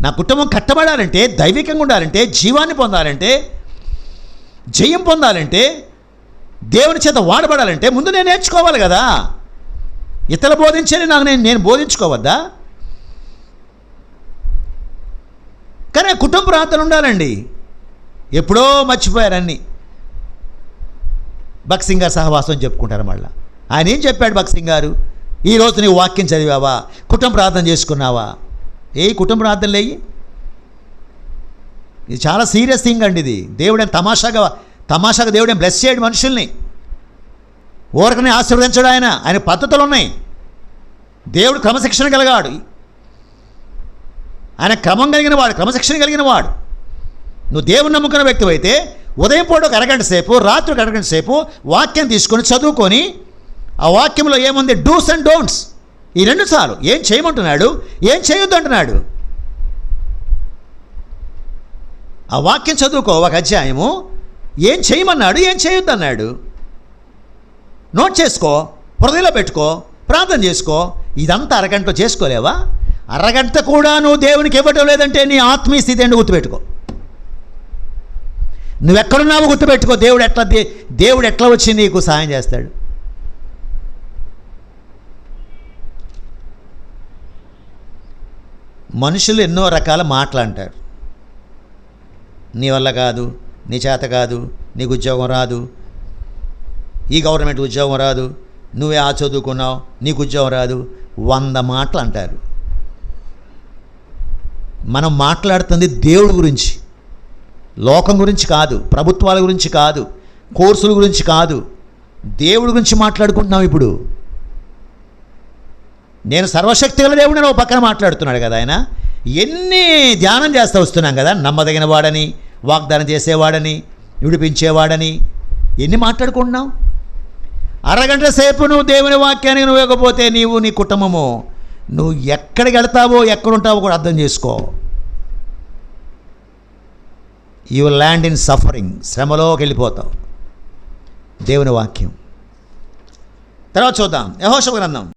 నా కుటుంబం కట్టబడాలంటే, దైవికంగా ఉండాలంటే, జీవాన్ని పొందాలంటే, జయం పొందాలంటే, దేవుని చేత వాడబడాలంటే ముందు నేను నేర్చుకోవాలి కదా. ఇతరులు బోధించేది నాకు నేను బోధించుకోవద్దా? కానీ కుటుంబ ప్రార్థన ఉండాలండి. ఎప్పుడో మర్చిపోయారన్నీ. భక్సింగ్ గారు సహవాసం చెప్పుకుంటారు. మళ్ళీ ఆయన ఏం చెప్పాడు భక్సింగ్ గారు? ఈరోజు నీవు వాక్యం చదివావా? కుటుంబ ప్రార్థన చేసుకున్నావా? కుటుంబ ప్రార్థనలు అయ్యి, ఇది చాలా సీరియస్ థింగ్ అండి. ఇది దేవుడని తమాషాగా దేవుడని బ్లెస్ చేయడు మనుషుల్ని. ఊరకనే ఆశీర్వదించడు ఆయన పద్ధతులు ఉన్నాయి. దేవుడు క్రమశిక్షణ కలిగాడు. ఆయన క్రమం కలిగిన వాడు, క్రమశిక్షణ కలిగిన వాడు. నువ్వు దేవుని నమ్ముకున్న వ్యక్తి అయితే ఉదయం పూట ఒక అరగంట సేపు, రాత్రి ఒక అరగంట సేపు వాక్యం తీసుకొని చదువుకొని, ఆ వాక్యంలో ఏముంది, డూస్ అండ్ డోంట్స్, ఈ రెండు చాలు. ఏం చేయమంటున్నాడు, ఏం చేయొద్దు అంటున్నాడు. ఆ వాక్యం చదువుకో, ఒక అధ్యాయము. ఏం చేయమన్నాడు, ఏం చేయొద్దు అన్నాడు. నోట్ చేసుకో, హృదయంలో పెట్టుకో, ప్రార్థన చేసుకో. ఇదంతా అరగంటలో చేసుకోలేవా? అరగంట కూడా నువ్వు దేవునికి ఇవ్వటం లేదంటే నీ ఆత్మీయ స్థితి ఏంటో గుర్తుపెట్టుకో. నువ్వెక్కడున్నావో గుర్తుపెట్టుకో. దేవుడు ఎట్లా వచ్చి నీకు సహాయం చేస్తాడు. మనుషులు ఎన్నో రకాల మాటలు అంటారు. నీ వల్ల కాదు, నీ చేత కాదు, నీకు ఉద్యోగం రాదు, ఈ గవర్నమెంట్ ఉద్యోగం రాదు, నువ్వే ఆ చదువుకున్నావు, నీకు ఉద్యోగం రాదు, 100 మాటలు అంటారు. మనం మాట్లాడుతుంది దేవుడి గురించి, లోకం గురించి కాదు, ప్రభుత్వాల గురించి కాదు, కోర్సుల గురించి కాదు, దేవుడి గురించి మాట్లాడుకుంటున్నాం. ఇప్పుడు నేను సర్వశక్తి గల దేవుడిని ఓ పక్కన మాట్లాడుతున్నాడు కదా ఆయన. ఎన్ని ధ్యానం చేస్తూ వస్తున్నాం కదా, నమ్మదగిన వాడని, వాగ్దానం చేసేవాడని, విడిపించేవాడని, ఎన్ని మాట్లాడుకుంటున్నాం. అరగంట సేపు నువ్వు దేవుని వాక్యానికి నువ్వు ఇవ్వకపోతే నీవు, నీ కుటుంబము, నువ్వు ఎక్కడికి వెళ్తావో ఎక్కడుంటావో కూడా అర్థం చేసుకో. You will land in suffering, శ్రమలోకి వెళ్ళిపోతావు. దేవుని వాక్యం తర్వాత చూద్దాం. యెహోషువ గ్రంథం